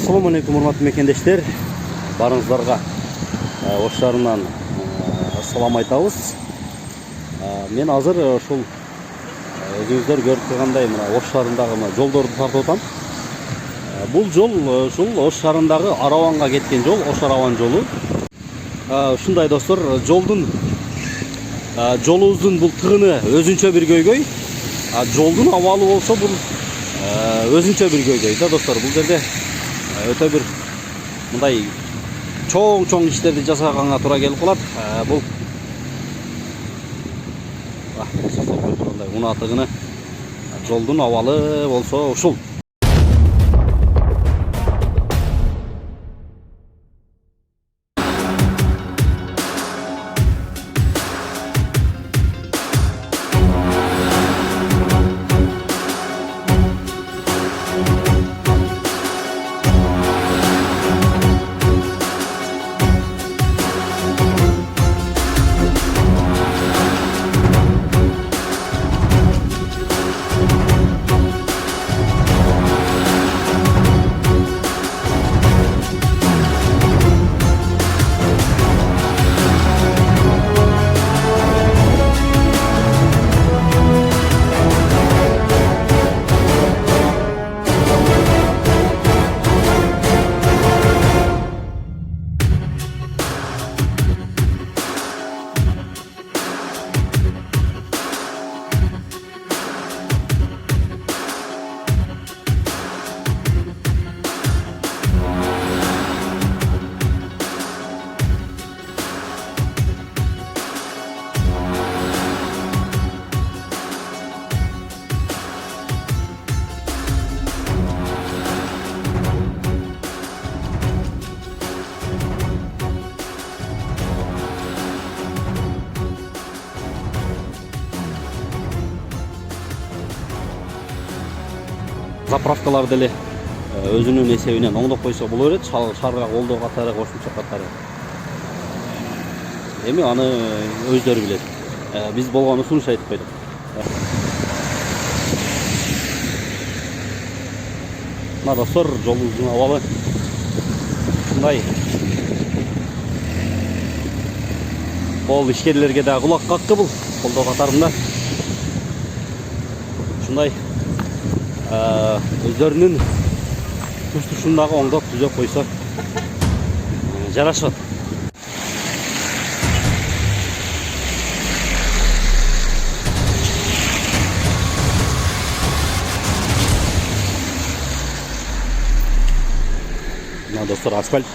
Assalamu alaikum урматтуу мекендештер. Барыңыздарга Ош шаарынан салам айтабыз. Мен азыр ушул өзүңүздөр көрүп тургандай мына Ош шаарындагы жолдорду тартып атам. Бул жол ушул Ош шаарындагы Араванга кеткен жол, Ош Араван жолу. Ушундай достор, жолубуздун бул тыгыны өзүнчө бир көйгөй. Жолдун абалы болсо бул өзүнчө бир көйгөй да достор. Бул жерде өтө бир мындай чоң иштерди жасаганга туура келип калат. Бул унаа тыгыны жолдун абалы болсо ушул. Заправкалар деле өзүнүн эсебинен оңдоп койсо боло берет. Шаарга колдоо катары, кошумча катары. Эми аны өздөрү билет. Биз болгону сунуш айтып койдук. Мына достор, жолубуздун абалы ушундай. Кол ишкерлерге да кулак какты бул колдоо катарында. Ушундай өздөрүнүн туш-тушундагы оңдоп түзөп койсо жарашат. Мына достор, асфальт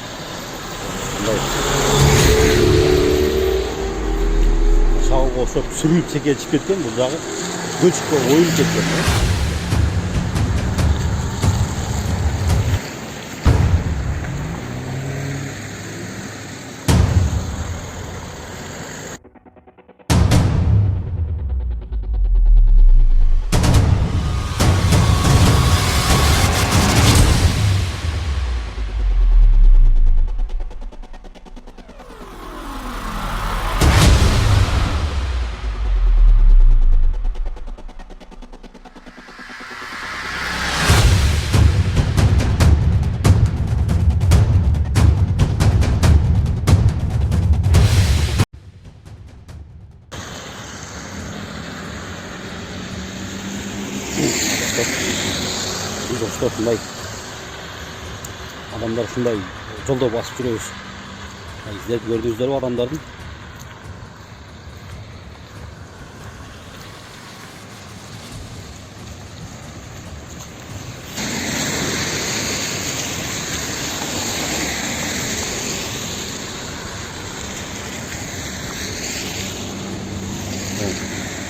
шагылга окшоп сүрүлүп секелчип кеткен, бул жагы көчүккө оюлуп кеткен. Biz Oş'ta ушундай адамдар ушундай жолдо басып жүрөбүз. Издеп көрдүңүздөрбү адамдардын?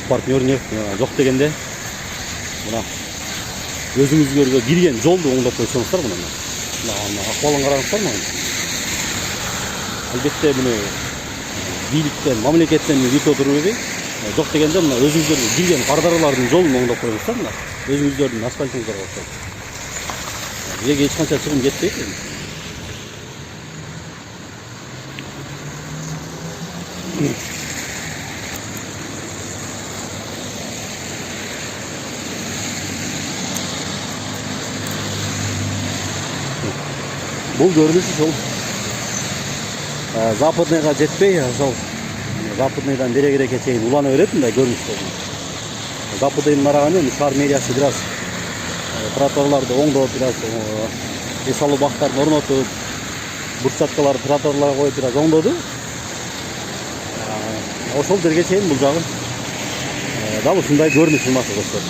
Партнер жок дегенде мына өзүңүзгөргө кирген жолду оңдоп койсоңуздар, мына акыбалын караңыздар мына. Албетте муну бийликтен, мамлекеттен күтүп отурбайбы? Жок дегенде мына өзүңүзгөргө кирген кардаралардын жолун оңдоп коюңуздар, мына өзүңүздөрдүн асфальтыңыздарга окшоп. Бизге эч канча чыгым кетпейт. Бул көрүнүш ушул западныйга жетпей, ошол западныйдан берегиреке чейин улана берет мындай көрүнүш болгон. Западыйдын араганы шаар мэриясы бир аз тротуарларды оңдоп, бир аз эс алуу бактарын орнотуп, брусчаткаларды тротуарларга коюп бир аз оңдоду. Ошол жерге чейин бул жагы дал ушундай көрүнүш алмакчы достор.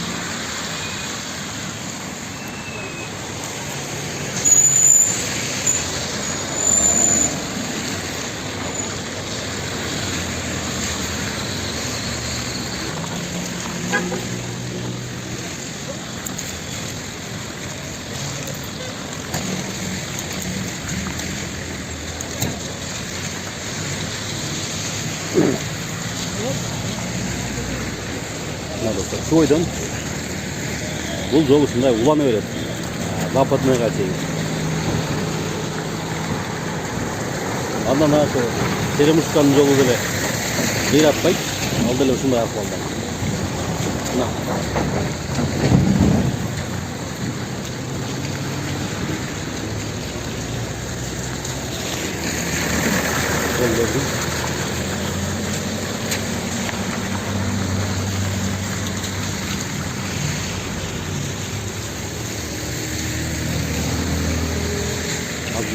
Мына достор, şu бойдон бул жол ушундай улана берет. Западныйга чейин. Андан ары Черемушканын жолу деле жер атпайт. Ал деле ушундай акыбалда. Мына.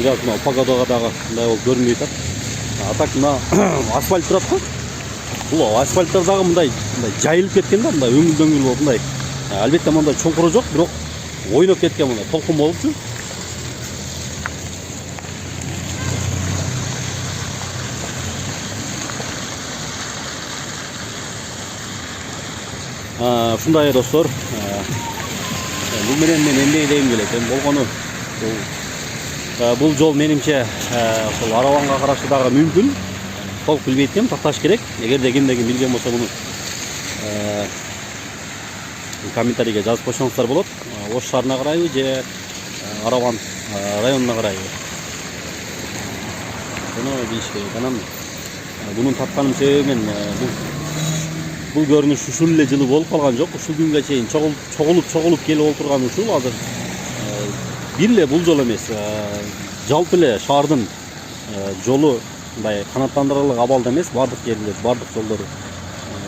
Biraz mı Pagada'da da mындай görünmüyor da. Atak mına asfalt turат го. Бул асфальттар дагы мындай жайылып кеткен да, мындай өңүл-дөңүл болуп мындай. Албетте мындай чоңкуру жок, бирок ойноп кеткен мындай толкун болупчу. Ушундай достор. Бул менен мен эмне дейм келет, болгону бул жол менимче ошол Араванга карашы дагы мүмкүн. Толук билбейт экенмин, такташ керек. Эгерде кимде ким билген болсо муну комментарийге жазып койсоңуздар болот. Ош шаарына карайбы же Араван районуна карайбы. Буну билиш керек. Анан бунун тапканым себеби мен бул көрүнүш ушул эле жылы болуп калган жок. Ушул күнгө чейин чогулуп келип отурган ушул азыр бир эле бул жол эмес, жалпы эле шаардын жолу мындай канаттандырылык абалда эмес, бардык жерлер, бардык жолдор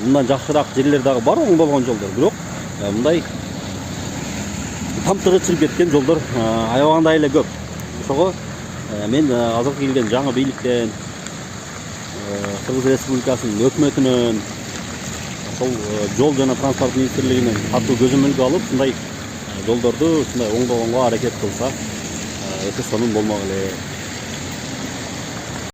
мындан жакшыраак жерлер дагы бар, оңдолгон жолдор. Бирок мындай тамтыгычылып кеткен жолдор аябагандай эле көп. Ошого мен азыркы келген жаңы бийликтен, Кыргыз Республикасынын өкмөтүнөн, ошол жол жана транспорт министрлигинен катуу көзөмөлгө алып, мындай жолдорду ушундай оңдогонго аракет кылса өтө сонун болмок эле.